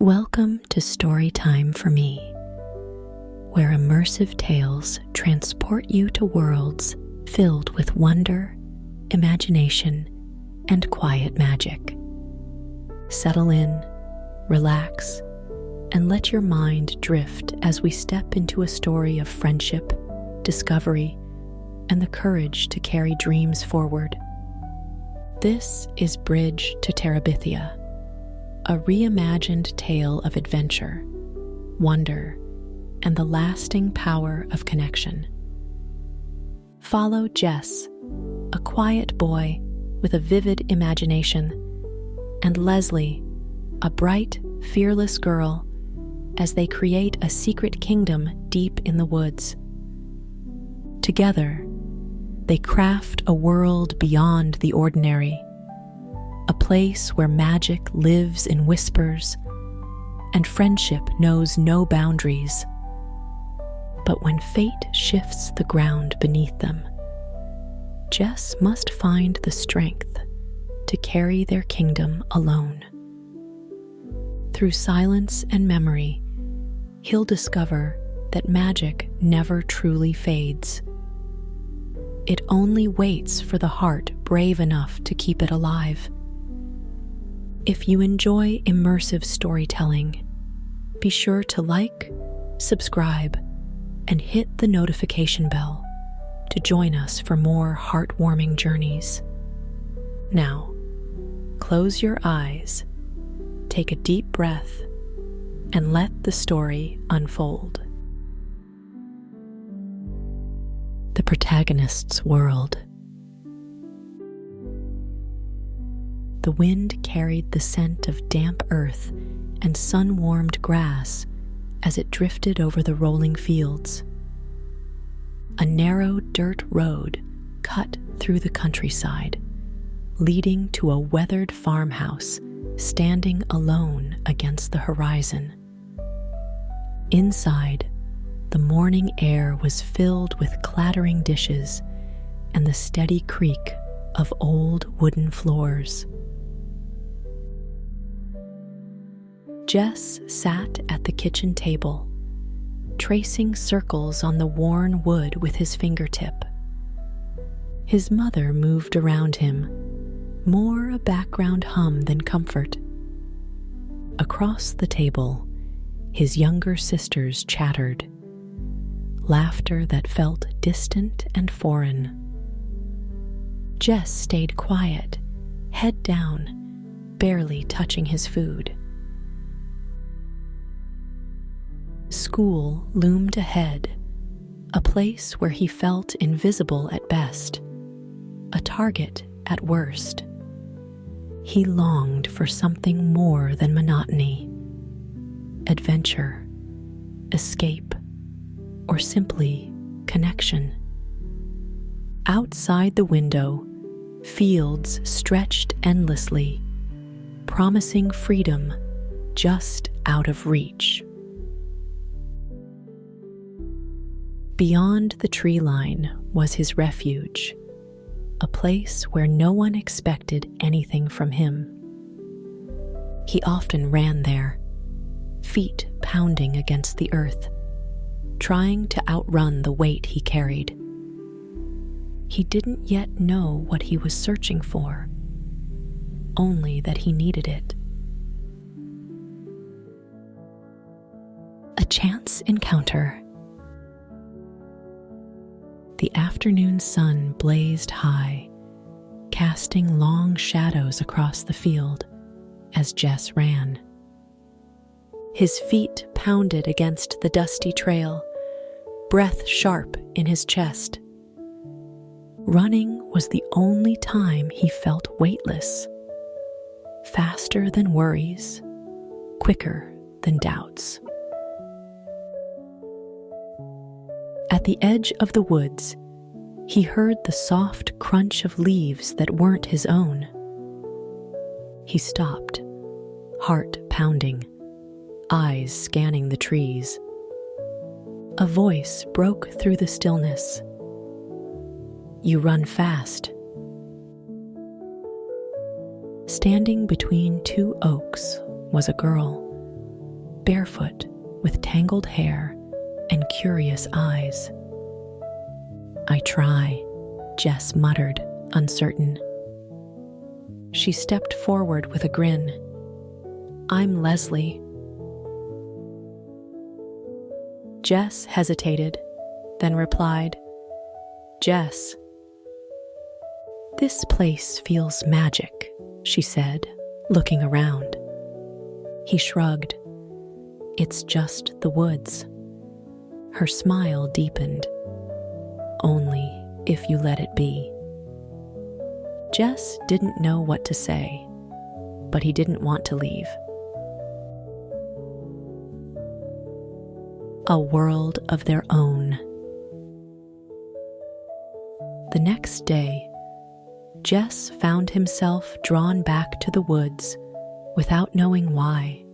Welcome to Story Time for Me, where immersive tales transport you to worlds filled with wonder, imagination, and quiet magic. Settle in, relax, and let your mind drift as we step into a story of friendship, discovery, and the courage to carry dreams forward. This is Bridge to Terabithia, a reimagined tale of adventure, wonder, and the lasting power of connection. Follow Jess, a quiet boy with a vivid imagination, and Leslie, a bright, fearless girl, as they create a secret kingdom deep in the woods. Together, they craft a world beyond the ordinary, a place where magic lives in whispers and friendship knows no boundaries. But when fate shifts the ground beneath them, Jess must find the strength to carry their kingdom alone. Through silence and memory, he'll discover that magic never truly fades. It only waits for the heart brave enough to keep it alive. If you enjoy immersive storytelling, be sure to like, subscribe, and hit the notification bell to join us for more heartwarming journeys. Now, close your eyes, take a deep breath, and let the story unfold. The protagonist's world. The wind carried the scent of damp earth and sun-warmed grass as it drifted over the rolling fields. A narrow dirt road cut through the countryside, leading to a weathered farmhouse standing alone against the horizon. Inside, the morning air was filled with clattering dishes and the steady creak of old wooden floors. Jess sat at the kitchen table, tracing circles on the worn wood with his fingertip. His mother moved around him, more a background hum than comfort. Across the table, his younger sisters chattered, laughter that felt distant and foreign. Jess stayed quiet, head down, barely touching his food. School loomed ahead, a place where he felt invisible at best, a target at worst. He longed for something more than monotony, adventure, escape, or simply connection. Outside the window, fields stretched endlessly, promising freedom just out of reach. Beyond the tree line was his refuge, a place where no one expected anything from him. He often ran there, feet pounding against the earth, trying to outrun the weight he carried. He didn't yet know what he was searching for, only that he needed it. A chance encounter. The afternoon sun blazed high, casting long shadows across the field as Jess ran. His feet pounded against the dusty trail, breath sharp in his chest. Running was the only time he felt weightless, faster than worries, quicker than doubts. At the edge of the woods, he heard the soft crunch of leaves that weren't his own. He stopped, heart pounding, eyes scanning the trees. A voice broke through the stillness. "You run fast." Standing between two oaks was a girl, barefoot with tangled hair and curious eyes. "I try," Jess muttered, uncertain. She stepped forward with a grin. "I'm Leslie." Jess hesitated, then replied, "Jess." "This place feels magic," she said, looking around. He shrugged. "It's just the woods." Her smile deepened. "Only if you let it be." Jess didn't know what to say, but he didn't want to leave. A world of their own. The next day, Jess found himself drawn back to the woods without knowing why.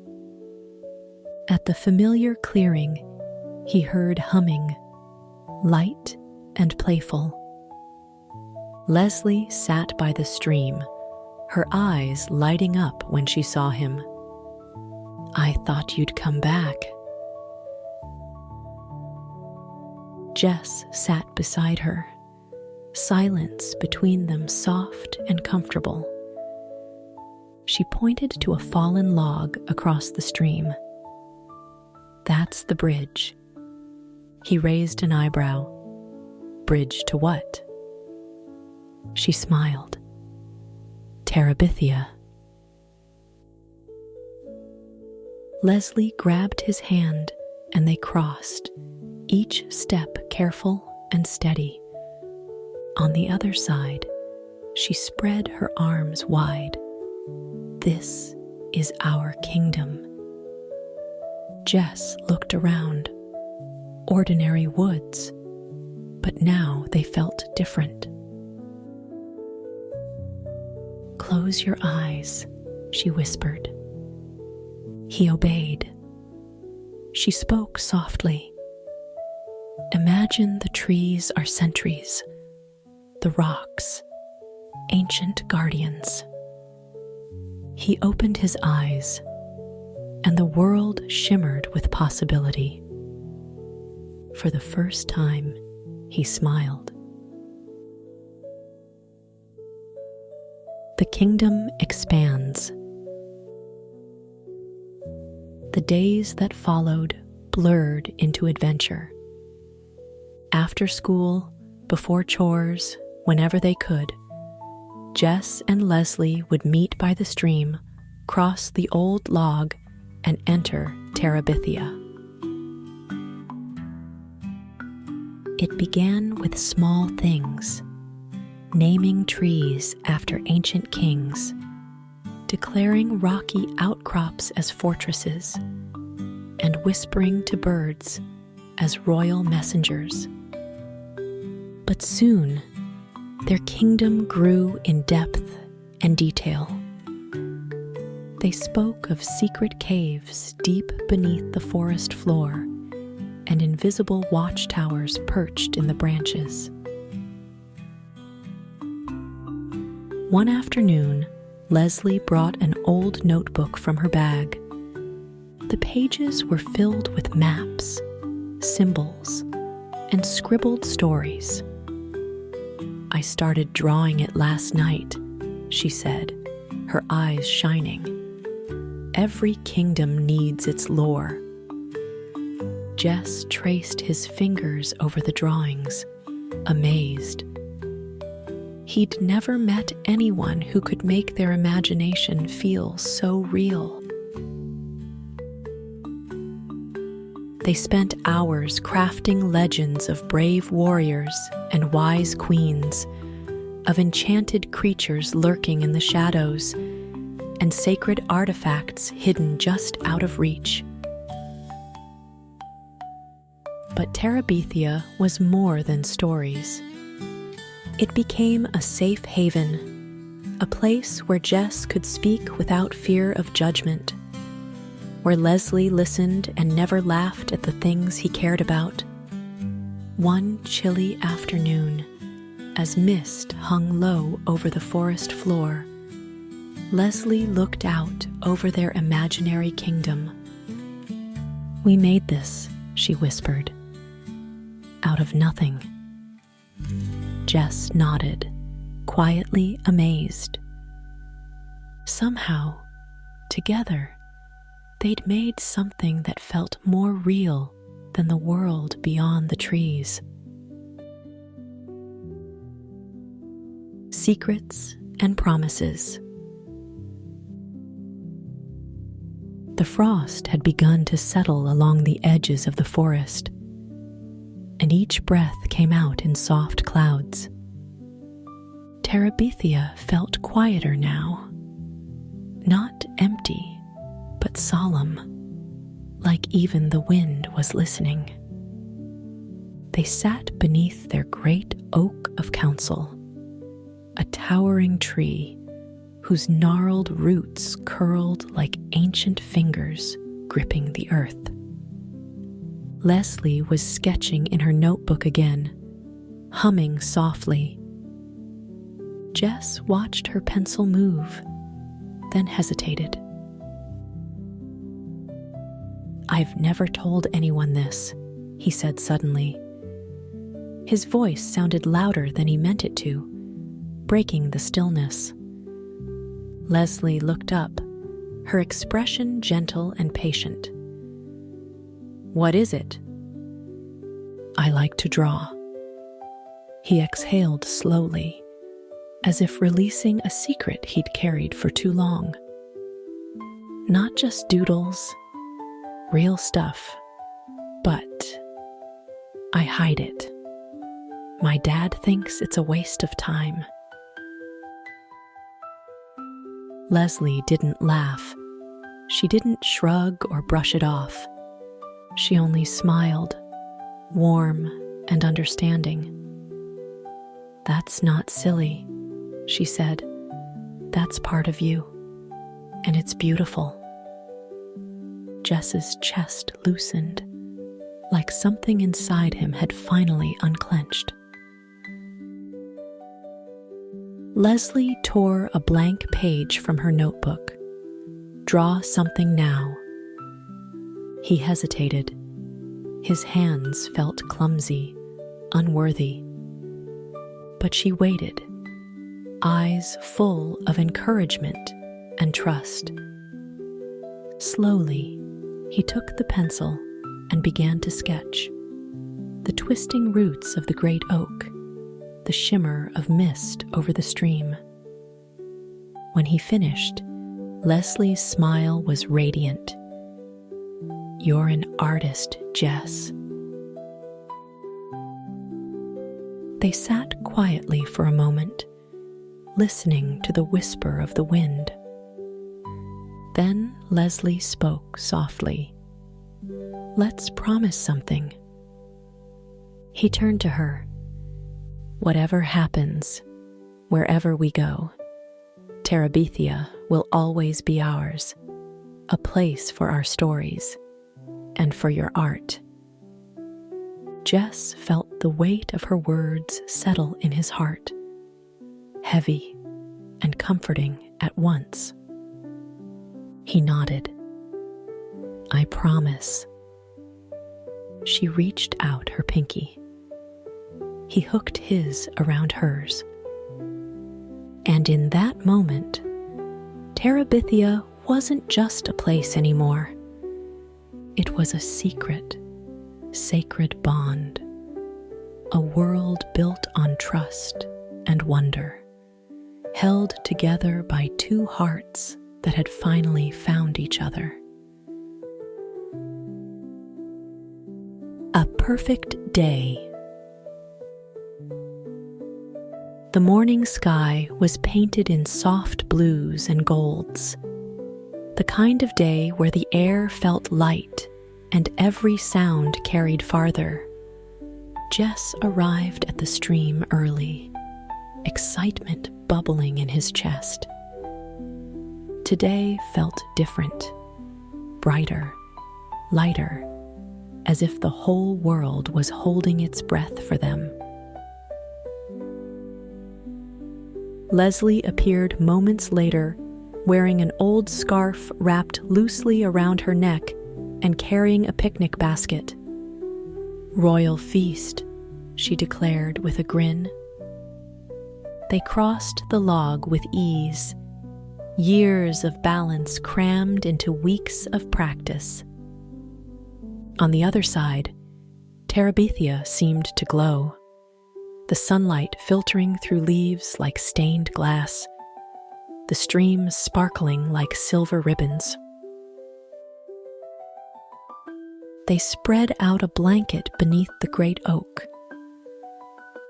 At the familiar clearing, he heard humming, light and playful. Leslie sat by the stream, her eyes lighting up when she saw him. "I thought you'd come back." Jess sat beside her, silence between them soft and comfortable. She pointed to a fallen log across the stream. "That's the bridge." He raised an eyebrow. "Bridge to what?" She smiled. "Terabithia." Leslie grabbed his hand and they crossed, each step careful and steady. On the other side, she spread her arms wide. "This is our kingdom." Jess looked around. Ordinary woods, but now they felt different. "Close your eyes," she whispered. He obeyed. She spoke softly. "Imagine the trees are sentries, the rocks, ancient guardians." He opened his eyes, and the world shimmered with possibility. For the first time, he smiled. The kingdom expands. The days that followed blurred into adventure. After school, before chores, whenever they could, Jess and Leslie would meet by the stream, cross the old log, and enter Terabithia. It began with small things, naming trees after ancient kings, declaring rocky outcrops as fortresses, and whispering to birds as royal messengers. But soon, their kingdom grew in depth and detail. They spoke of secret caves deep beneath the forest floor and invisible watchtowers perched in the branches. One afternoon, Leslie brought an old notebook from her bag. The pages were filled with maps, symbols, and scribbled stories. "I started drawing it last night," she said, her eyes shining. "Every kingdom needs its lore." Jess traced his fingers over the drawings, amazed. He'd never met anyone who could make their imagination feel so real. They spent hours crafting legends of brave warriors and wise queens, of enchanted creatures lurking in the shadows, and sacred artifacts hidden just out of reach. But Terabithia was more than stories. It became a safe haven, a place where Jess could speak without fear of judgment, where Leslie listened and never laughed at the things he cared about. One chilly afternoon, as mist hung low over the forest floor, Leslie looked out over their imaginary kingdom. "We made this," she whispered, "out of nothing." Jess nodded, quietly amazed. Somehow, together, they'd made something that felt more real than the world beyond the trees. Secrets and promises. The frost had begun to settle along the edges of the forest, and each breath came out in soft clouds. Terabithia felt quieter now, not empty, but solemn, like even the wind was listening. They sat beneath their great oak of counsel, a towering tree whose gnarled roots curled like ancient fingers gripping the earth. Leslie was sketching in her notebook again, humming softly. Jess watched her pencil move, then hesitated. "I've never told anyone this," he said suddenly. His voice sounded louder than he meant it to, breaking the stillness. Leslie looked up, her expression gentle and patient. "What is it?" "I like to draw." He exhaled slowly, as if releasing a secret he'd carried for too long. "Not just doodles, real stuff, but I hide it. My dad thinks it's a waste of time." Leslie didn't laugh. She didn't shrug or brush it off. She only smiled, warm and understanding. "That's not silly," she said. "That's part of you, and it's beautiful." Jess's chest loosened, like something inside him had finally unclenched. Leslie tore a blank page from her notebook. "Draw something now." He hesitated. His hands felt clumsy, unworthy. But she waited, eyes full of encouragement and trust. Slowly, he took the pencil and began to sketch. The twisting roots of the great oak, the shimmer of mist over the stream. When he finished, Leslie's smile was radiant. "You're an artist, Jess." They sat quietly for a moment, listening to the whisper of the wind. Then Leslie spoke softly. "Let's promise something." He turned to her. "Whatever happens, wherever we go, Terabithia will always be ours, a place for our stories and for your art." Jess felt the weight of her words settle in his heart, heavy and comforting at once. He nodded. "I promise." She reached out her pinky. He hooked his around hers. And in that moment, Terabithia wasn't just a place anymore. It was a secret, sacred bond, a world built on trust and wonder, held together by two hearts that had finally found each other. A perfect day. The morning sky was painted in soft blues and golds, the kind of day where the air felt light and every sound carried farther. Jess arrived at the stream early, excitement bubbling in his chest. Today felt different, brighter, lighter, as if the whole world was holding its breath for them. Leslie appeared moments later, wearing an old scarf wrapped loosely around her neck and carrying a picnic basket. "Royal feast," she declared with a grin. They crossed the log with ease, years of balance crammed into weeks of practice. On the other side, Terabithia seemed to glow, the sunlight filtering through leaves like stained glass, the stream sparkling like silver ribbons. They spread out a blanket beneath the great oak.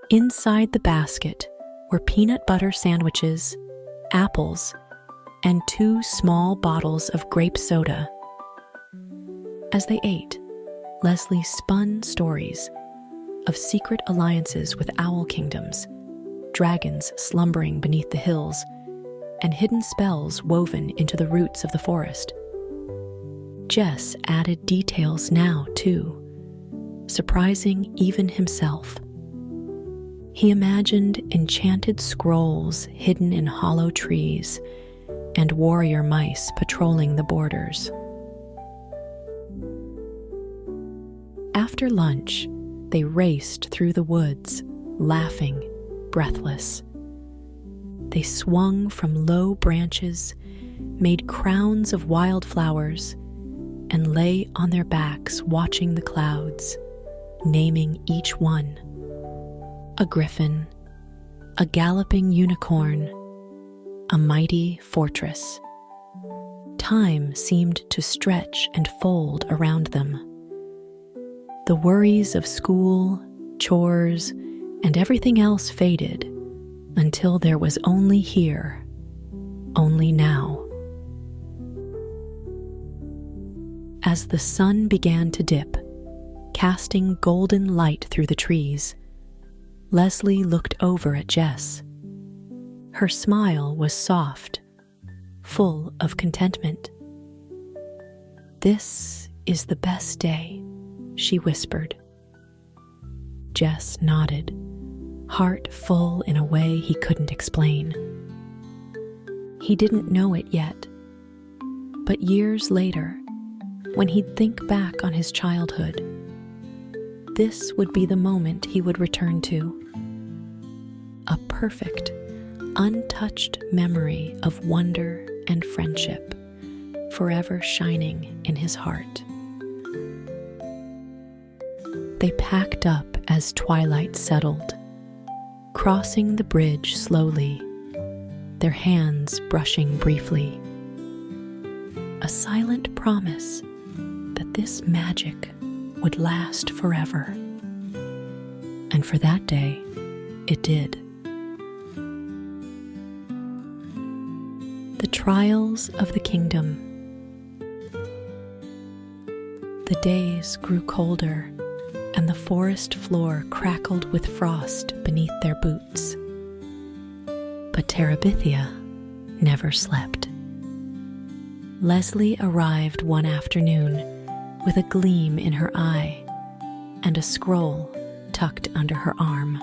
Inside the basket were peanut butter sandwiches, apples, and 2 small bottles of grape soda. As they ate, Leslie spun stories of secret alliances with owl kingdoms, dragons slumbering beneath the hills, and hidden spells woven into the roots of the forest. Jess added details now, too, surprising even himself. He imagined enchanted scrolls hidden in hollow trees and warrior mice patrolling the borders. After lunch, they raced through the woods, laughing, breathless. They swung from low branches, made crowns of wildflowers, and lay on their backs watching the clouds, naming each one. A griffin, a galloping unicorn, a mighty fortress. Time seemed to stretch and fold around them. The worries of school, chores, and everything else faded until there was only here, only now. As the sun began to dip, casting golden light through the trees, Leslie looked over at Jess. Her smile was soft, full of contentment. "This is the best day," she whispered. Jess nodded, heart full in a way he couldn't explain. He didn't know it yet, but years later, when he'd think back on his childhood, this would be the moment he would return to. A perfect, untouched memory of wonder and friendship, forever shining in his heart. They packed up as twilight settled, crossing the bridge slowly, their hands brushing briefly. A silent promise that this magic would last forever. And for that day, it did. The trials of the kingdom. The days grew colder, and the forest floor crackled with frost beneath their boots. But Terabithia never slept. Leslie arrived one afternoon with a gleam in her eye and a scroll tucked under her arm.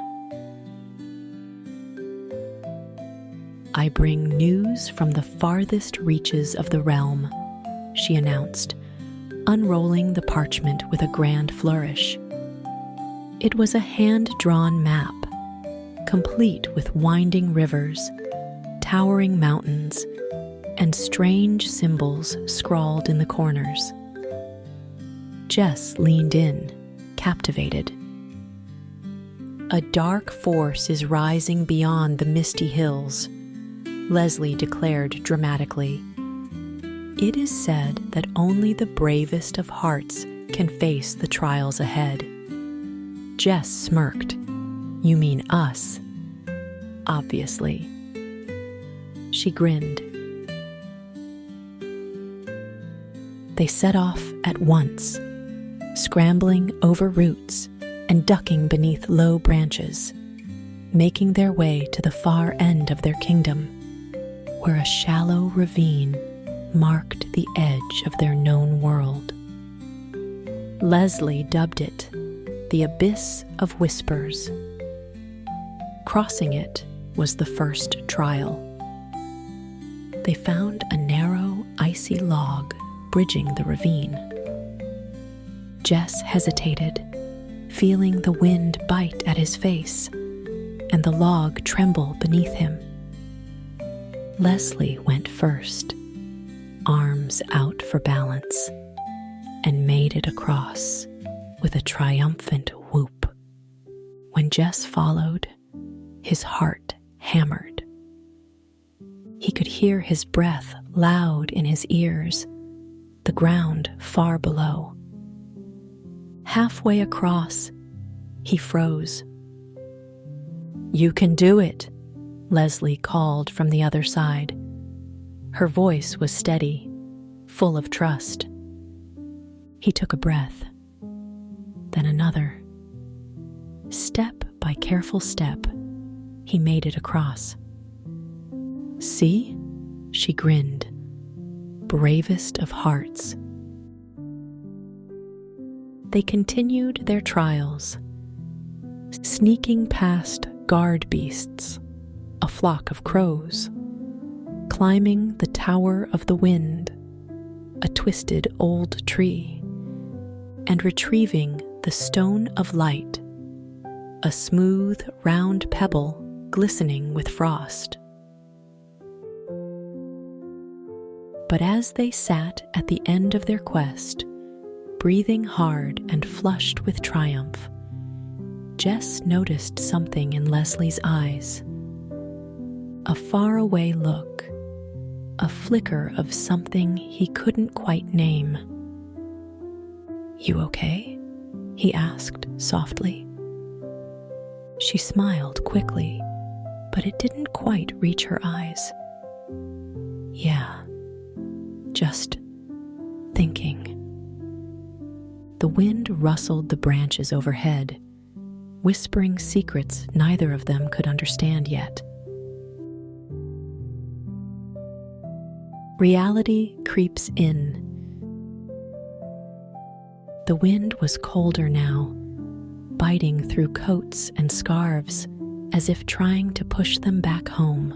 "I bring news from the farthest reaches of the realm," she announced, unrolling the parchment with a grand flourish. It was a hand-drawn map, complete with winding rivers, towering mountains, and strange symbols scrawled in the corners. Jess leaned in, captivated. "A dark force is rising beyond the misty hills," Leslie declared dramatically. "It is said that only the bravest of hearts can face the trials ahead." Jess smirked. "You mean us?" "Obviously." She grinned. They set off at once, scrambling over roots and ducking beneath low branches, making their way to the far end of their kingdom, where a shallow ravine marked the edge of their known world. Leslie dubbed it the Abyss of Whispers. Crossing it was the first trial. They found a narrow, icy log bridging the ravine. Jess hesitated, feeling the wind bite at his face and the log tremble beneath him. Leslie went first, arms out for balance, and made it across with a triumphant whoop. When Jess followed, his heart hammered. He could hear his breath loud in his ears, the ground far below. Halfway across, he froze. "You can do it," Leslie called from the other side. Her voice was steady, full of trust. He took a breath, then another. Step by careful step, he made it across. "See?" she grinned. "Bravest of hearts." They continued their trials, sneaking past guard beasts, a flock of crows, climbing the Tower of the Wind, a twisted old tree, and retrieving the Stone of Light, a smooth, round pebble glistening with frost. But as they sat at the end of their quest, breathing hard and flushed with triumph, Jess noticed something in Leslie's eyes. A faraway look, a flicker of something he couldn't quite name. "You okay?" he asked softly. She smiled quickly, but it didn't quite reach her eyes. "Yeah, just thinking." The wind rustled the branches overhead, whispering secrets neither of them could understand yet. Reality creeps in. The wind was colder now, biting through coats and scarves as if trying to push them back home.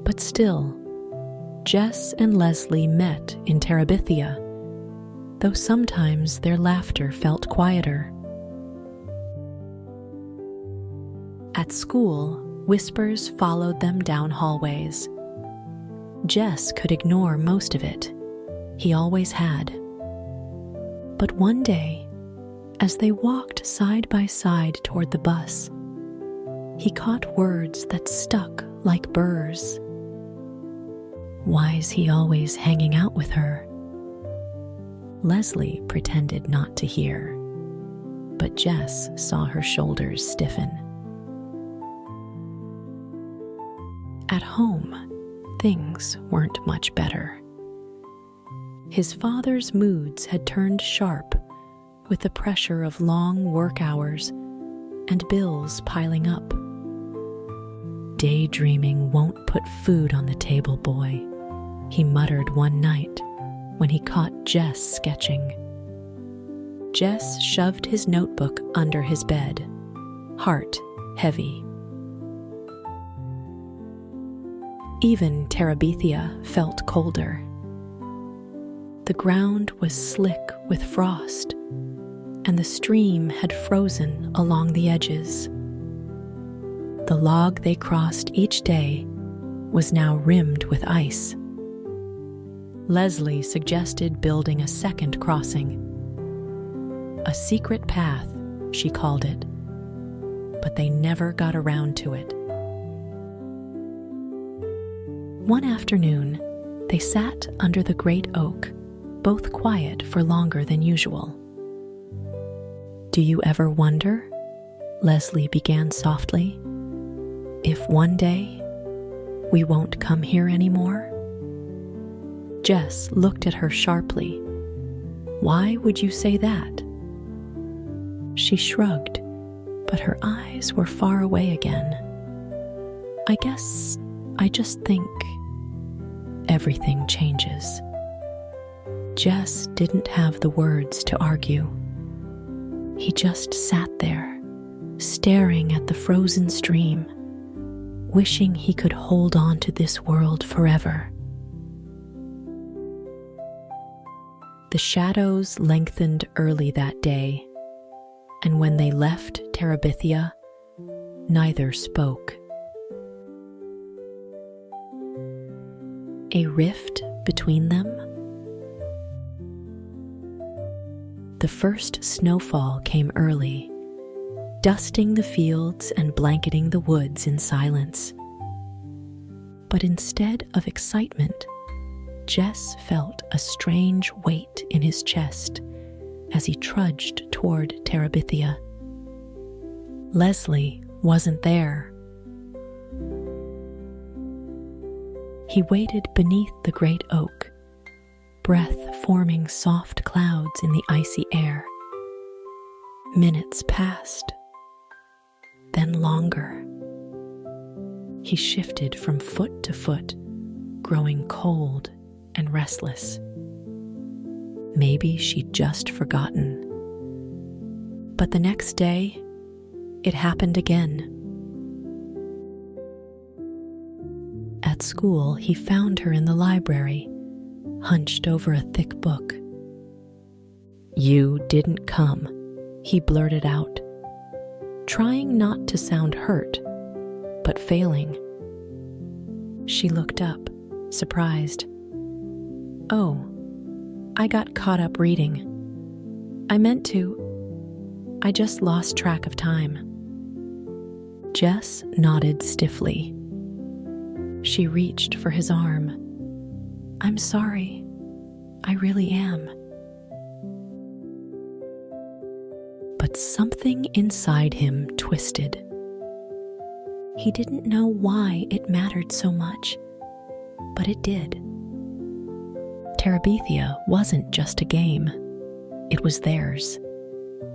But still, Jess and Leslie met in Terabithia, though sometimes their laughter felt quieter. At school, whispers followed them down hallways. Jess could ignore most of it. He always had. But one day, as they walked side by side toward the bus, he caught words that stuck like burrs. Why's he always hanging out with her? Leslie pretended not to hear, but Jess saw her shoulders stiffen. At home, things weren't much better. His father's moods had turned sharp with the pressure of long work hours and bills piling up. "Daydreaming won't put food on the table, boy," he muttered one night when he caught Jess sketching. Jess shoved his notebook under his bed, heart heavy. Even Terabithia felt colder. The ground was slick with frost, and the stream had frozen along the edges. The log they crossed each day was now rimmed with ice. Leslie suggested building a second crossing. A secret path, she called it, but they never got around to it. One afternoon, they sat under the great oak, both quiet for longer than usual. "Do you ever wonder," Leslie began softly, "if one day we won't come here anymore?" Jess looked at her sharply. "Why would you say that?" She shrugged, but her eyes were far away again. "I guess I just think everything changes." Jess didn't have the words to argue. He just sat there, staring at the frozen stream, wishing he could hold on to this world forever. The shadows lengthened early that day, and when they left Terabithia, neither spoke. A rift between them? The first snowfall came early, dusting the fields and blanketing the woods in silence. But instead of excitement, Jess felt a strange weight in his chest as he trudged toward Terabithia. Leslie wasn't there. He waited beneath the great oak, breath forming soft clouds in the icy air. Minutes passed, then longer. He shifted from foot to foot, growing cold and restless. Maybe she'd just forgotten. But the next day, it happened again. At school, he found her in the library, hunched over a thick book. "You didn't come," he blurted out, trying not to sound hurt, but failing. She looked up, surprised. "Oh, I got caught up reading. I meant to. I just lost track of time." Jess nodded stiffly. She reached for his arm. "I'm sorry. I really am." But something inside him twisted. He didn't know why it mattered so much, but it did. Terabithia wasn't just a game. It was theirs.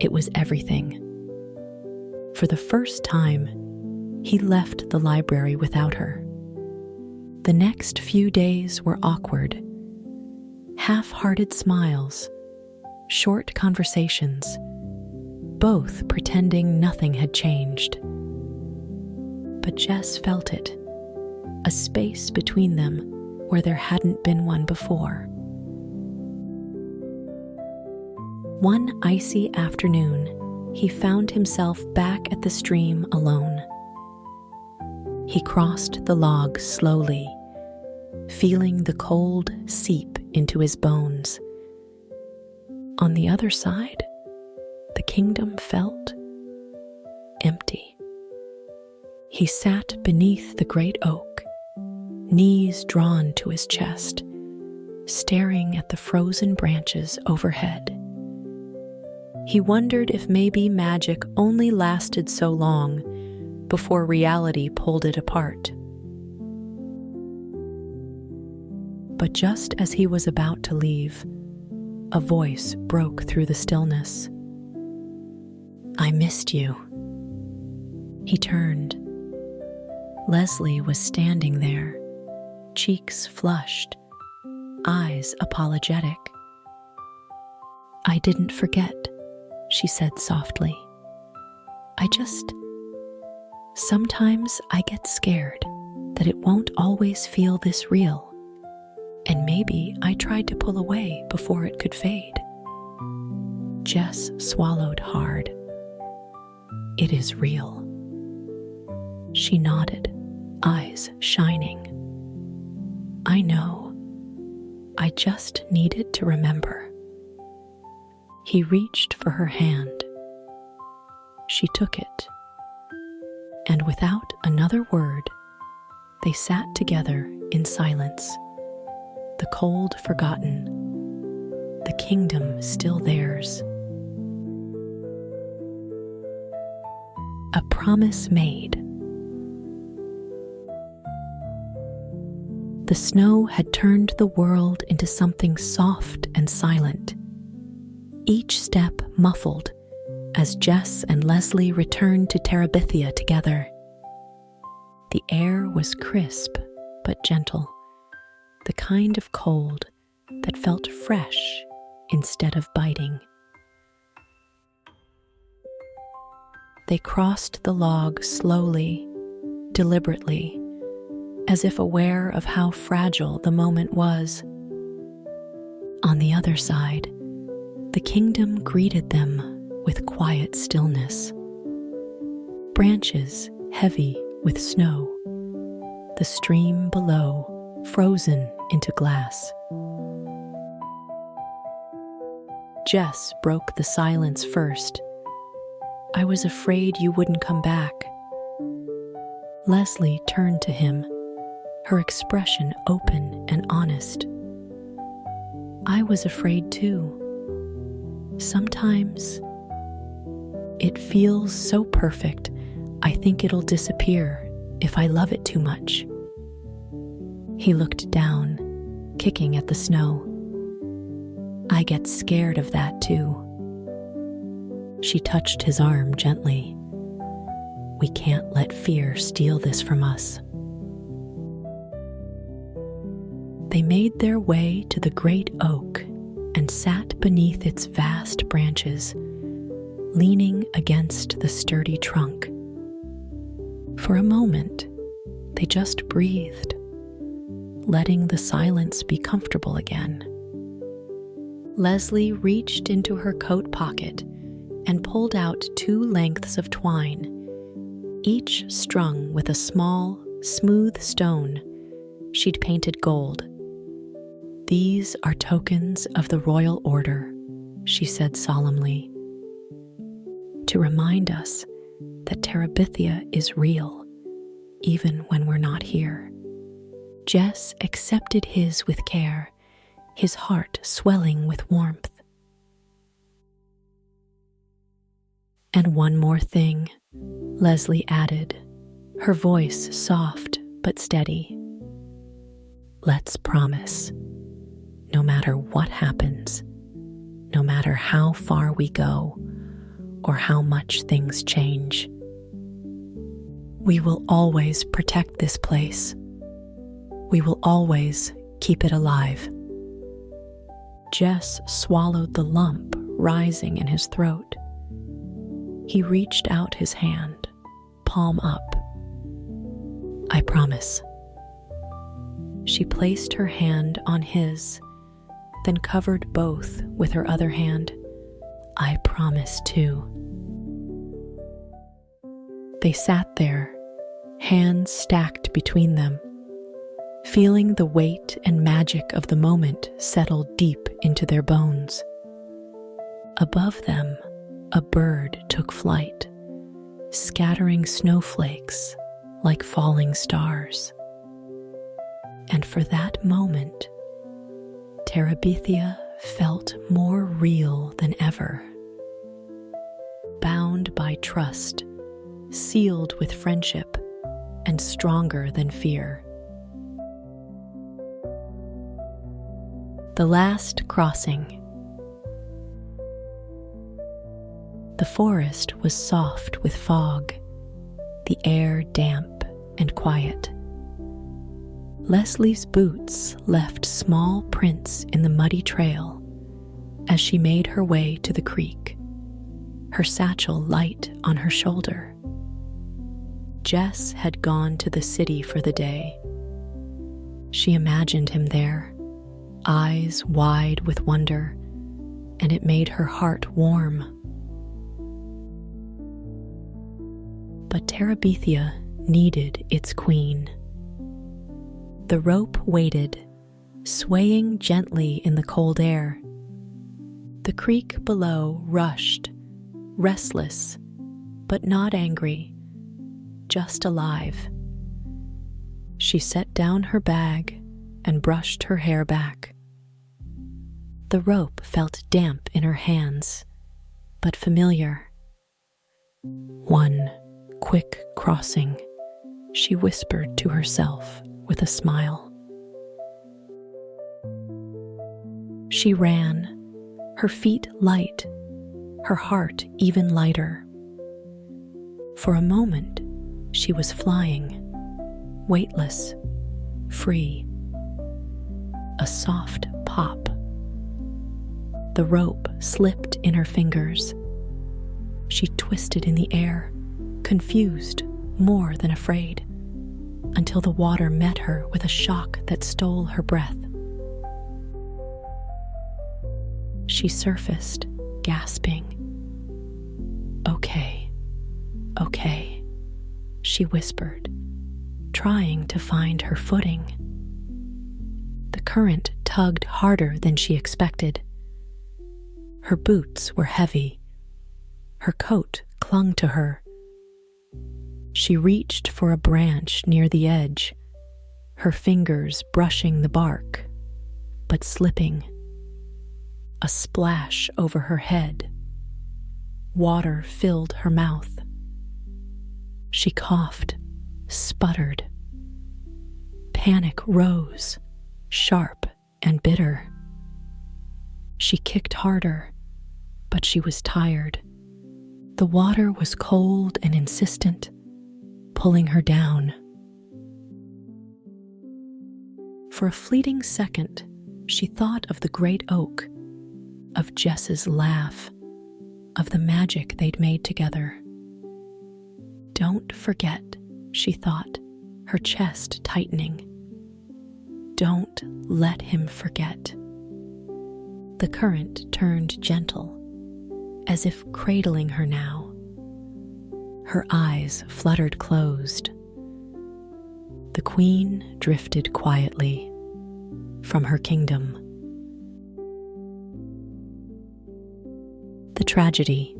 It was everything. For the first time, he left the library without her. The next few days were awkward. Half-hearted smiles, short conversations, both pretending nothing had changed. But Jess felt it, a space between them where there hadn't been one before. One icy afternoon, he found himself back at the stream alone. He crossed the log slowly, feeling the cold seep into his bones. On the other side, the kingdom felt empty. He sat beneath the great oak, knees drawn to his chest, staring at the frozen branches overhead. He wondered if maybe magic only lasted so long before reality pulled it apart. But just as he was about to leave, a voice broke through the stillness. "I missed you." He turned. Leslie was standing there, cheeks flushed, eyes apologetic. "I didn't forget," she said softly. Sometimes I get scared that it won't always feel this real, and maybe I tried to pull away before it could fade." Jess swallowed hard. "It is real." She nodded, eyes shining. "I know. I just needed to remember." He reached for her hand. She took it, and without another word, they sat together in silence, the cold forgotten, the kingdom still theirs. A promise made. The snow had turned the world into something soft and silent, each step muffled as Jess and Leslie returned to Terabithia together. The air was crisp but gentle, the kind of cold that felt fresh instead of biting. They crossed the log slowly, deliberately, as if aware of how fragile the moment was. On the other side, the kingdom greeted them with quiet stillness. Branches heavy with snow, the stream below frozen into glass. Jess broke the silence first. "I was afraid you wouldn't come back." Leslie turned to him, her expression open and honest. "I was afraid too. Sometimes it feels so perfect, I think it'll disappear if I love it too much." He looked down, kicking at the snow. "I get scared of that too." She touched his arm gently. "We can't let fear steal this from us." They made their way to the great oak and sat beneath its vast branches, leaning against the sturdy trunk. For a moment, they just breathed, letting the silence be comfortable again. Leslie reached into her coat pocket and pulled out 2 lengths of twine, each strung with a small, smooth stone she'd painted gold. "These are tokens of the royal order," she said solemnly, "to remind us that Terabithia is real, even when we're not here." Jess accepted his with care, his heart swelling with warmth. "And one more thing," Leslie added, her voice soft but steady. "Let's promise, no matter what happens, no matter how far we go or how much things change, we will always protect this place. We will always keep it alive." Jess swallowed the lump rising in his throat. He reached out his hand, palm up. "I promise." She placed her hand on his, then covered both with her other hand. "I promise too." They sat there, hands stacked between them, feeling the weight and magic of the moment settle deep into their bones. Above them, a bird took flight, scattering snowflakes like falling stars. And for that moment, Terabithia felt more real than ever. Bound by trust, sealed with friendship, and stronger than fear. The last crossing. The forest was soft with fog, the air damp and quiet. Leslie's boots left small prints in the muddy trail as she made her way to the creek, her satchel light on her shoulder. Jess had gone to the city for the day. She imagined him there, eyes wide with wonder, and it made her heart warm. But Terabithia needed its queen. The rope waited, swaying gently in the cold air. The creek below rushed, restless, but not angry, just alive. She set down her bag and brushed her hair back. The rope felt damp in her hands, but familiar. "One quick crossing," she whispered to herself with a smile. She ran, her feet light, her heart even lighter. For a moment, she was flying, weightless, free. A soft pop. The rope slipped in her fingers. She twisted in the air, confused more than afraid, until the water met her with a shock that stole her breath. she surfaced, gasping. "Okay, okay," she whispered, trying to find her footing. The current tugged harder than she expected. Her boots were heavy. Her coat clung to her. She reached for a branch near the edge, her fingers brushing the bark, but slipping. A splash over her head. Water filled her mouth. She coughed, sputtered. Panic rose, sharp and bitter. She kicked harder, but she was tired. The water was cold and insistent, pulling her down. For a fleeting second, she thought of the great oak, of Jess's laugh, of the magic they'd made together. "Don't forget," she thought, her chest tightening. "Don't let him forget." The current turned gentle, as if cradling her now. Her eyes fluttered closed. The queen drifted quietly from her kingdom. The tragedy.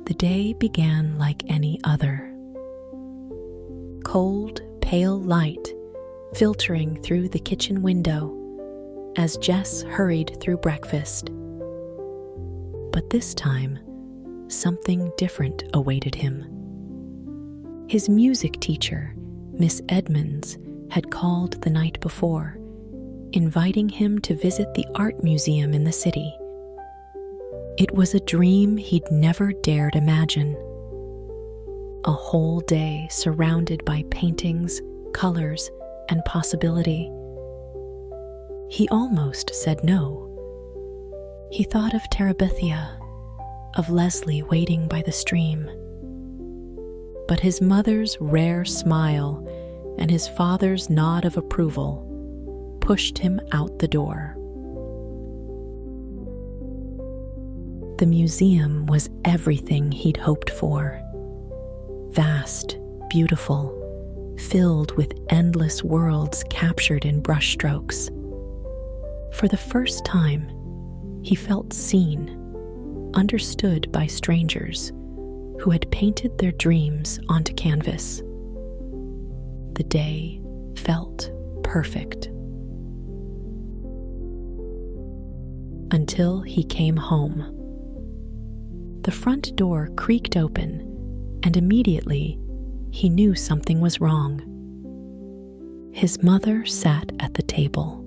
The day began like any other. Cold, pale light filtering through the kitchen window as Jess hurried through breakfast. But this time, something different awaited him. His music teacher, Miss Edmonds, had called the night before, inviting him to visit the art museum in the city. It was a dream he'd never dared imagine. A whole day surrounded by paintings, colors, and possibility. He almost said no. He thought of Terabithia, of Leslie waiting by the stream. But his mother's rare smile and his father's nod of approval pushed him out the door. The museum was everything he'd hoped for. Vast, beautiful, filled with endless worlds captured in brushstrokes. For the first time, he felt seen, understood by strangers who had painted their dreams onto canvas. The day felt perfect. Until he came home. The front door creaked open, and immediately he knew something was wrong. His mother sat at the table,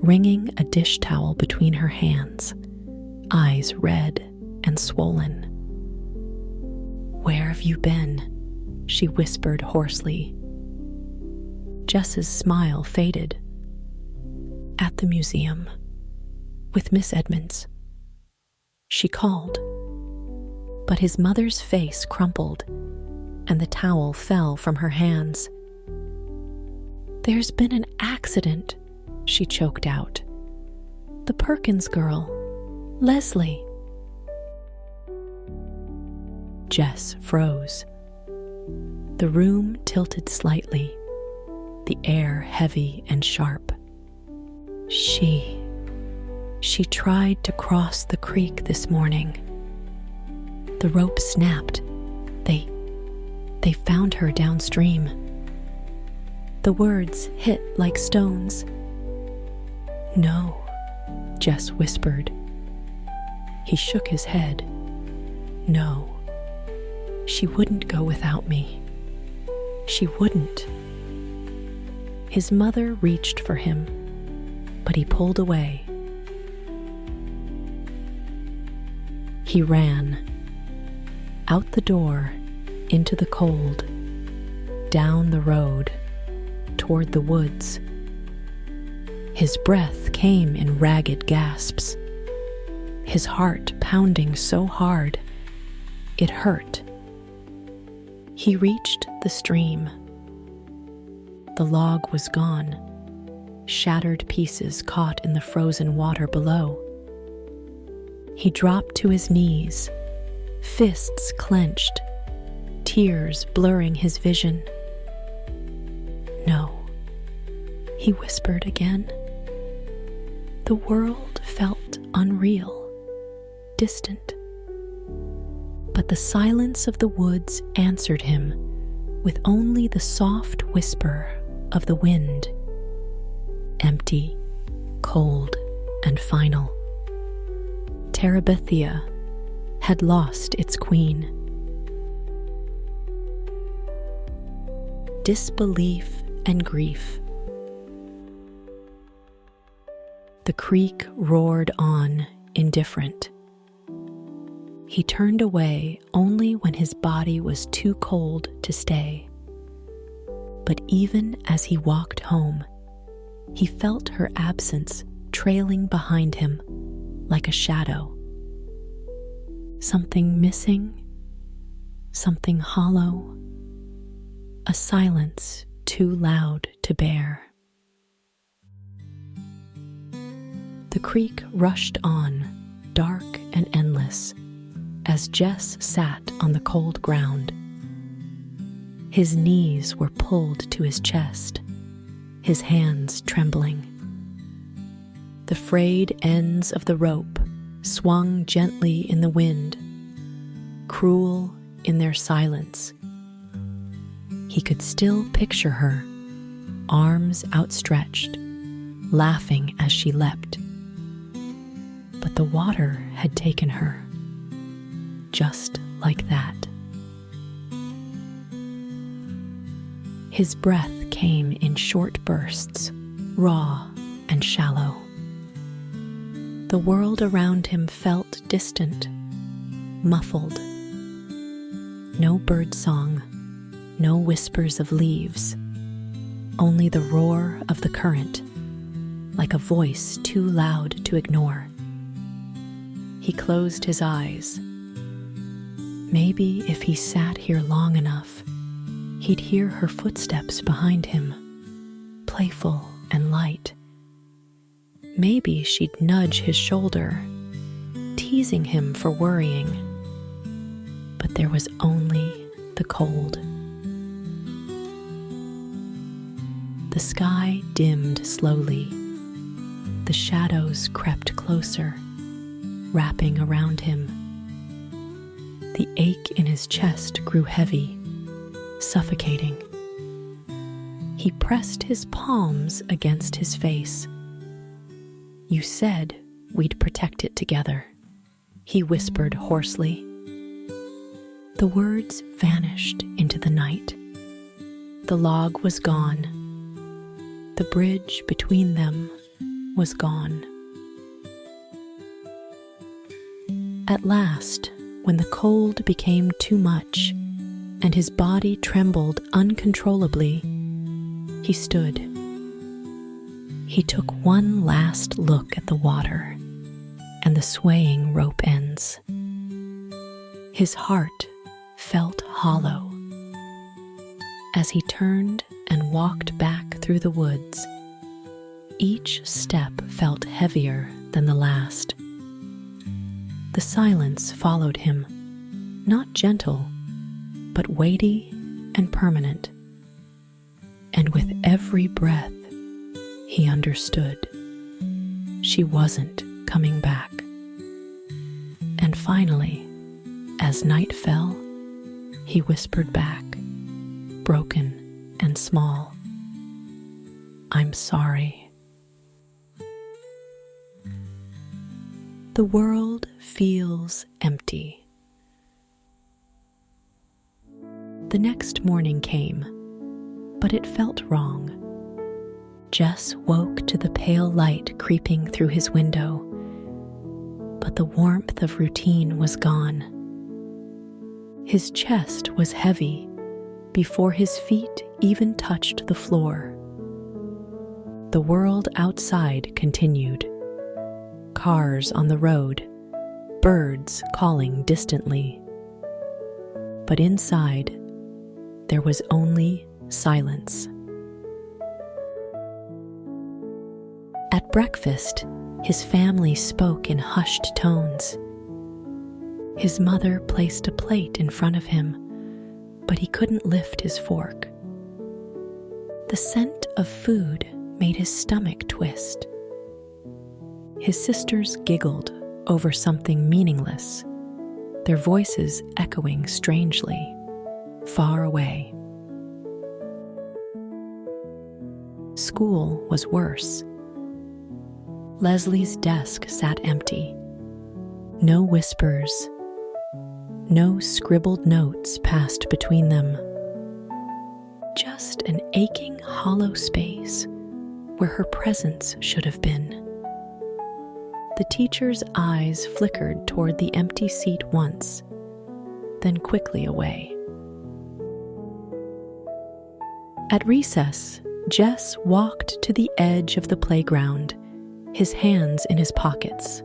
wringing a dish towel between her hands, eyes red and swollen. "Where have you been?" she whispered hoarsely. Jess's smile faded. "At the museum, with Miss Edmonds," she called. But his mother's face crumpled, and the towel fell from her hands. "There's been an accident," she choked out. "The Perkins girl, Leslie." Jess froze. The room tilted slightly, the air heavy and sharp. She tried to cross the creek this morning. The rope snapped. They found her downstream. The words hit like stones. "No," Jess whispered. He shook his head. "No, she wouldn't go without me. She wouldn't." His mother reached for him, but he pulled away. He ran. Out the door, into the cold, down the road, toward the woods. His breath came in ragged gasps, his heart pounding so hard, it hurt. He reached the stream. The log was gone, shattered pieces caught in the frozen water below. He dropped to his knees, fists clenched, tears blurring his vision. "No," he whispered again. The world felt unreal, distant. But the silence of the woods answered him with only the soft whisper of the wind, empty, cold, and final. Terabithia had lost its queen. Disbelief and grief. The creek roared on, indifferent. He turned away only when his body was too cold to stay. But even as he walked home, he felt her absence trailing behind him like a shadow. Something missing, something hollow, a silence too loud to bear. The creek rushed on, dark and endless, as Jess sat on the cold ground. His knees were pulled to his chest, his hands trembling. The frayed ends of the rope swung gently in the wind, cruel in their silence. He could still picture her, arms outstretched, laughing as she leapt. But the water had taken her, just like that. His breath came in short bursts, raw and shallow. The world around him felt distant, muffled. No birdsong, no whispers of leaves, only the roar of the current, like a voice too loud to ignore. He closed his eyes. Maybe if he sat here long enough, he'd hear her footsteps behind him, playful and light. Maybe she'd nudge his shoulder, teasing him for worrying. But there was only the cold. The sky dimmed slowly. The shadows crept closer, wrapping around him. The ache in his chest grew heavy, suffocating. He pressed his palms against his face. "You said we'd protect it together," he whispered hoarsely. The words vanished into the night. The log was gone. The bridge between them was gone. At last, when the cold became too much and his body trembled uncontrollably, he stood. He took one last look at the water and the swaying rope ends. His heart felt hollow. As he turned and walked back through the woods, each step felt heavier than the last. The silence followed him, not gentle, but weighty and permanent. And with every breath, he understood she wasn't coming back. And finally, as night fell, he whispered back, broken and small, "I'm sorry." The world feels empty. The next morning came, but it felt wrong. Jess woke to the pale light creeping through his window, but the warmth of routine was gone. His chest was heavy before his feet even touched the floor. The world outside continued. Cars on the road, birds calling distantly. But inside, there was only silence. At breakfast, his family spoke in hushed tones. His mother placed a plate in front of him, but he couldn't lift his fork. The scent of food made his stomach twist. His sisters giggled over something meaningless, their voices echoing strangely, far away. School was worse. Leslie's desk sat empty. No whispers, no scribbled notes passed between them. Just an aching, hollow space where her presence should have been. The teacher's eyes flickered toward the empty seat once, then quickly away. At recess, Jess walked to the edge of the playground, his hands in his pockets.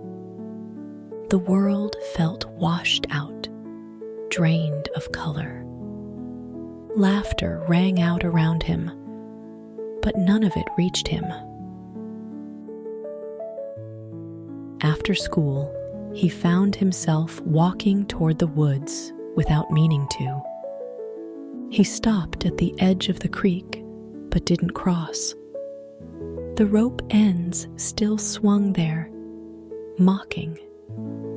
The world felt washed out, drained of color. Laughter rang out around him, but none of it reached him. After school, he found himself walking toward the woods without meaning to. He stopped at the edge of the creek, but didn't cross. The rope ends still swung there, mocking,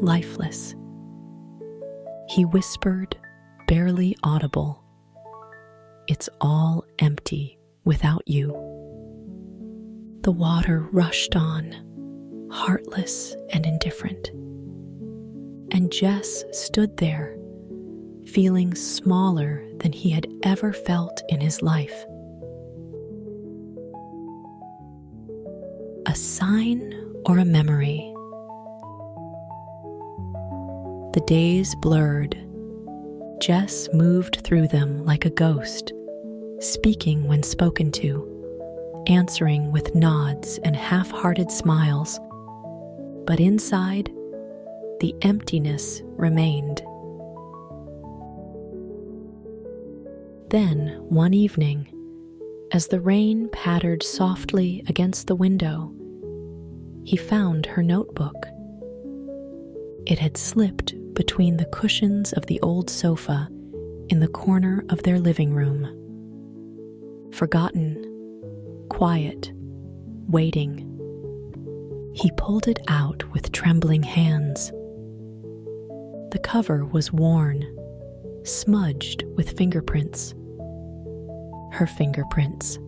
lifeless. He whispered, barely audible, "It's all empty without you." The water rushed on, heartless and indifferent. And Jess stood there, feeling smaller than he had ever felt in his life. A sign or a memory? The days blurred. Jess moved through them like a ghost, speaking when spoken to, answering with nods and half-hearted smiles. But inside, the emptiness remained. Then, one evening, as the rain pattered softly against the window, he found her notebook. It had slipped between the cushions of the old sofa in the corner of their living room. Forgotten, quiet, waiting. He pulled it out with trembling hands. The cover was worn, smudged with fingerprints. Her fingerprints.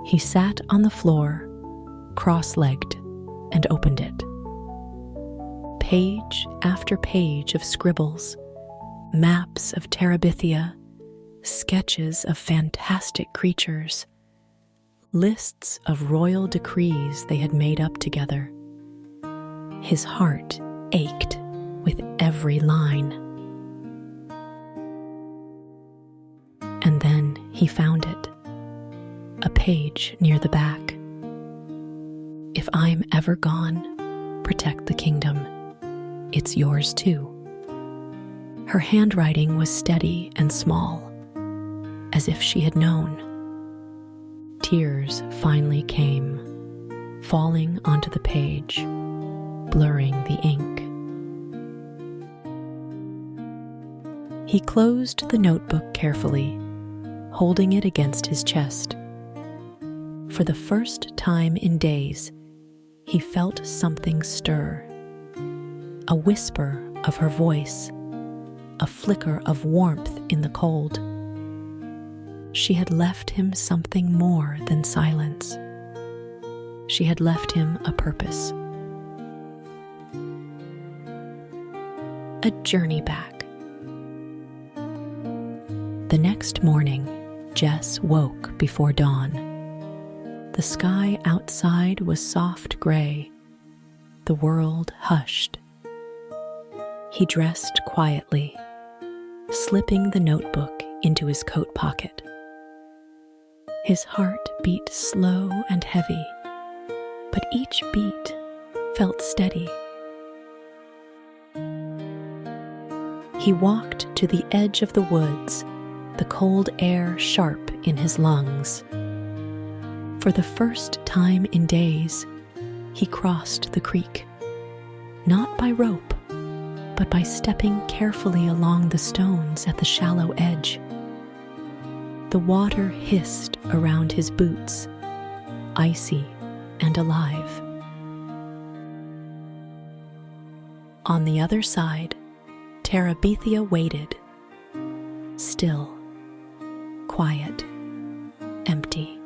He sat on the floor, cross-legged, and opened it. Page after page of scribbles, maps of Terabithia, sketches of fantastic creatures, lists of royal decrees they had made up together. His heart ached with every line. And then he found it, a page near the back. "If I'm ever gone, protect the kingdom. It's yours too." Her handwriting was steady and small, as if she had known. Tears finally came, falling onto the page, blurring the ink. He closed the notebook carefully, holding it against his chest. For the first time in days, he felt something stir. A whisper of her voice, a flicker of warmth in the cold. She had left him something more than silence. She had left him a purpose. A journey back. The next morning, Jess woke before dawn. The sky outside was soft gray. The world hushed. He dressed quietly, slipping the notebook into his coat pocket. His heart beat slow and heavy, but each beat felt steady. He walked to the edge of the woods, the cold air sharp in his lungs. For the first time in days, he crossed the creek, not by rope, but by stepping carefully along the stones at the shallow edge. The water hissed around his boots, icy and alive. On the other side, Terabithia waited, still, quiet, empty.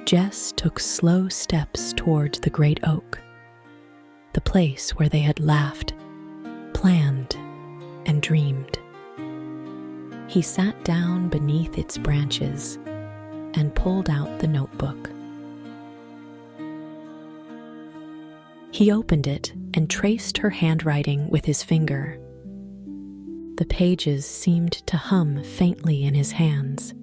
Jess took slow steps toward the great oak, the place where they had laughed, planned, and dreamed. He sat down beneath its branches and pulled out the notebook. He opened it and traced her handwriting with his finger. The pages seemed to hum faintly in his hands.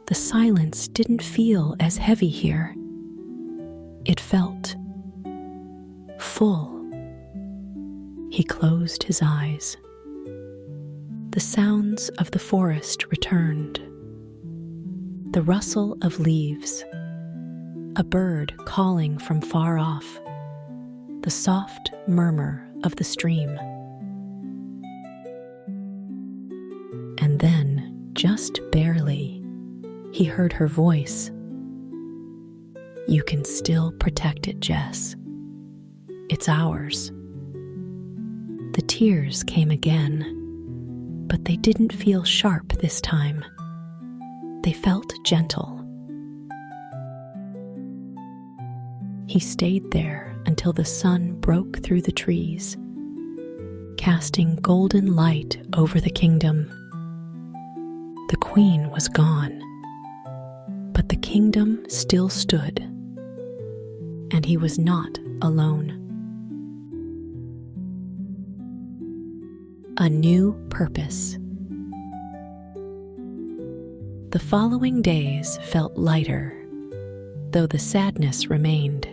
The silence didn't feel as heavy here. It felt full. He closed his eyes. The sounds of the forest returned. The rustle of leaves, a bird calling from far off, the soft murmur of the stream. And then, just barely, he heard her voice. "You can still protect it, Jess. It's ours." The tears came again, but they didn't feel sharp this time. They felt gentle. He stayed there until the sun broke through the trees, casting golden light over the kingdom. The queen was gone, but the kingdom still stood, and he was not alone. A new purpose. The following days felt lighter, though the sadness remained.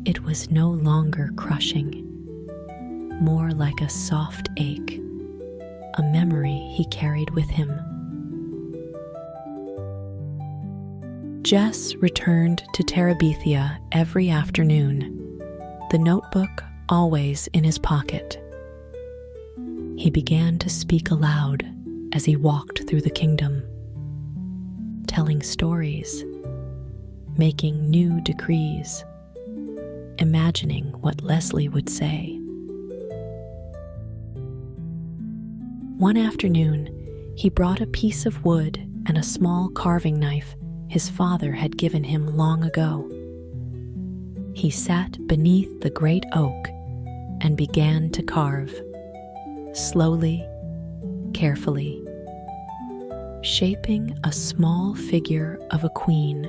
It was no longer crushing, more like a soft ache, a memory he carried with him. Jess returned to Terabithia every afternoon, the notebook always in his pocket. He began to speak aloud as he walked through the kingdom, telling stories, making new decrees, imagining what Leslie would say. One afternoon, he brought a piece of wood and a small carving knife his father had given him long ago. He sat beneath the great oak and began to carve, slowly, carefully, shaping a small figure of a queen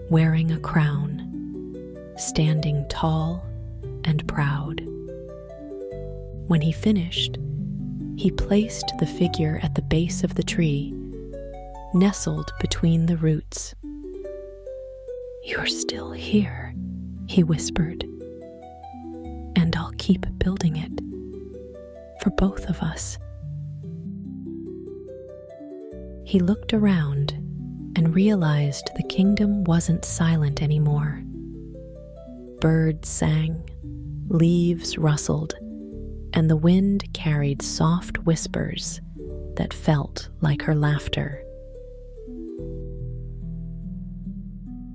wearing a crown, standing tall and proud. When he finished, he placed the figure at the base of the tree, nestled between the roots. "You're still here," he whispered, "and I'll keep building it for both of us." He looked around and realized the kingdom wasn't silent anymore. Birds sang, leaves rustled, and the wind carried soft whispers that felt like her laughter.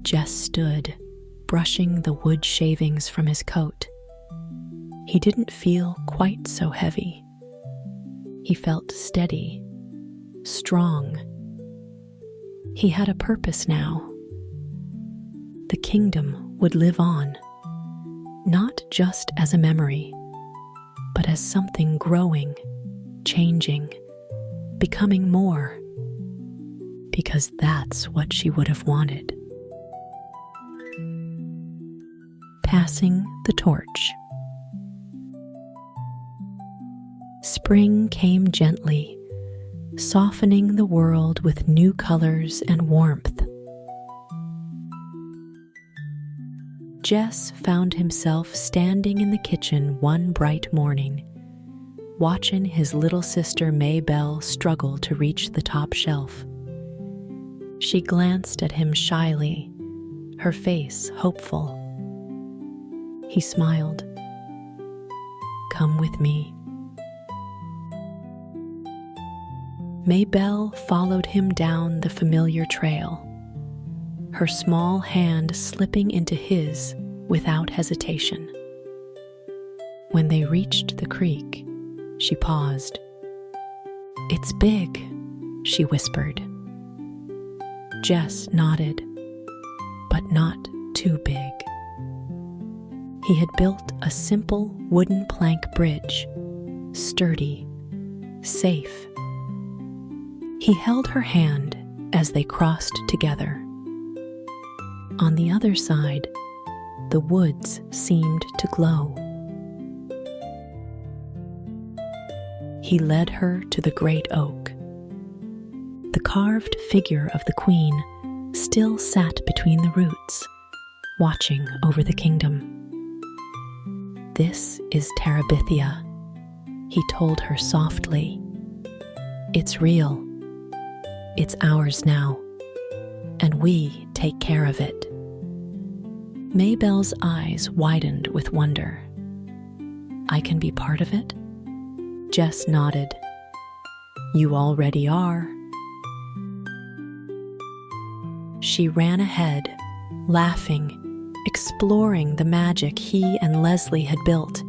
Jess stood, brushing the wood shavings from his coat. He didn't feel quite so heavy. He felt steady, strong. He had a purpose now. The kingdom would live on, not just as a memory, but as something growing, changing, becoming more, because that's what she would have wanted. Passing the torch. Spring came gently, softening the world with new colors and warmth. Jess found himself standing in the kitchen one bright morning, watching his little sister Maybelle struggle to reach the top shelf. She glanced at him shyly, her face hopeful. He smiled. "Come with me." Maybelle followed him down the familiar trail, her small hand slipping into his without hesitation. When they reached the creek, she paused. "It's big," she whispered. Jess nodded, but not too big. He had built a simple wooden plank bridge, sturdy, safe. He held her hand as they crossed together. On the other side, the woods seemed to glow. He led her to the great oak. The carved figure of the queen still sat between the roots, watching over the kingdom. "This is Terabithia," he told her softly. "It's real. It's ours now, and we take care of it." Maybelle's eyes widened with wonder. "I can be part of it?" Jess nodded. "You already are." She ran ahead, laughing, exploring the magic he and Leslie had built,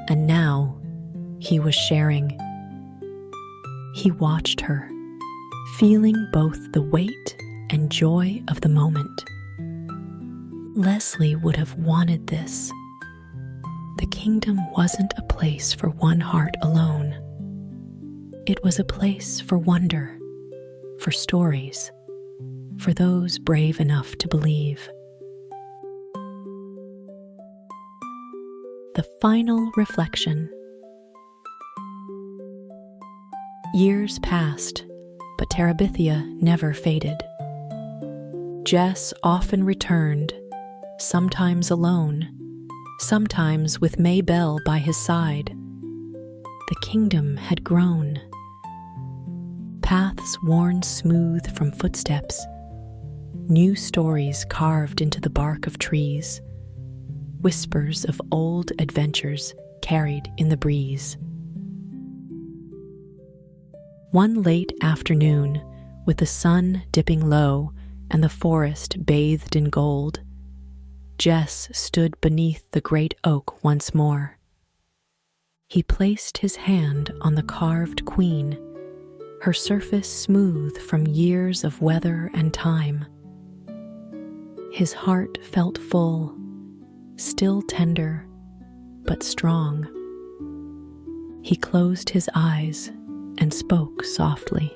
and now he was sharing. He watched her, feeling both the weight and joy of the moment. Leslie would have wanted this. The kingdom wasn't a place for one heart alone. It was a place for wonder, for stories, for those brave enough to believe. The final reflection. Years passed, but Terabithia never faded. Jess often returned, sometimes alone, sometimes with Maybelle by his side. The kingdom had grown. Paths worn smooth from footsteps, new stories carved into the bark of trees, whispers of old adventures carried in the breeze. One late afternoon, with the sun dipping low and the forest bathed in gold, Jess stood beneath the great oak once more. He placed his hand on the carved queen, her surface smooth from years of weather and time. His heart felt full, still tender, but strong. He closed his eyes and spoke softly.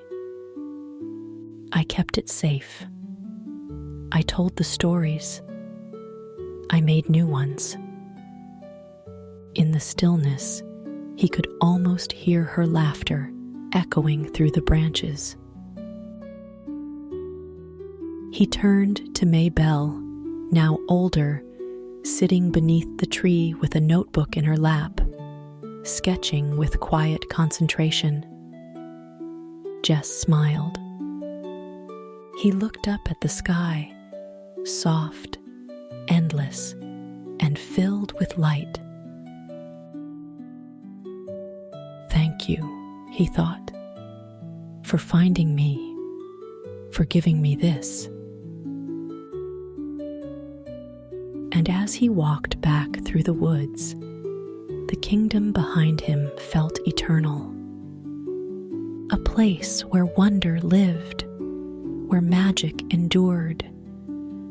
"I kept it safe. I told the stories. I made new ones." In the stillness, he could almost hear her laughter echoing through the branches. He turned to Maybelle, now older, sitting beneath the tree with a notebook in her lap, sketching with quiet concentration. Jess smiled. He looked up at the sky, soft, endless, and filled with light. "Thank you," he thought, "for finding me, for giving me this." And as he walked back through the woods, the kingdom behind him felt eternal. A place where wonder lived, where magic endured,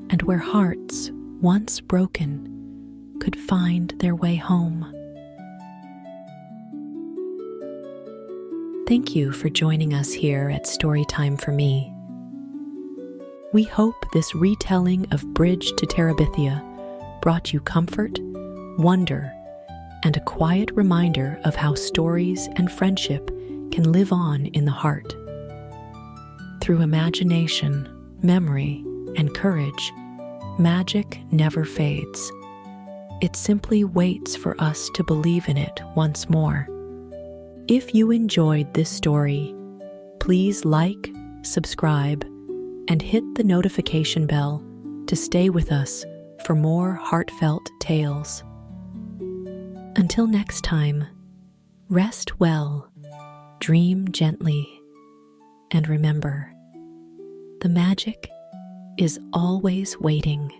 and where hearts, once broken, could find their way home. Thank you for joining us here at Storytime for Me. We hope this retelling of Bridge to Terabithia brought you comfort, wonder, and a quiet reminder of how stories and friendship can live on in the heart. Through imagination, memory, and courage, magic never fades. It simply waits for us to believe in it once more. If you enjoyed this story, please like, subscribe, and hit the notification bell to stay with us for more heartfelt tales. Until next time, rest well, dream gently, and remember, the magic is always waiting.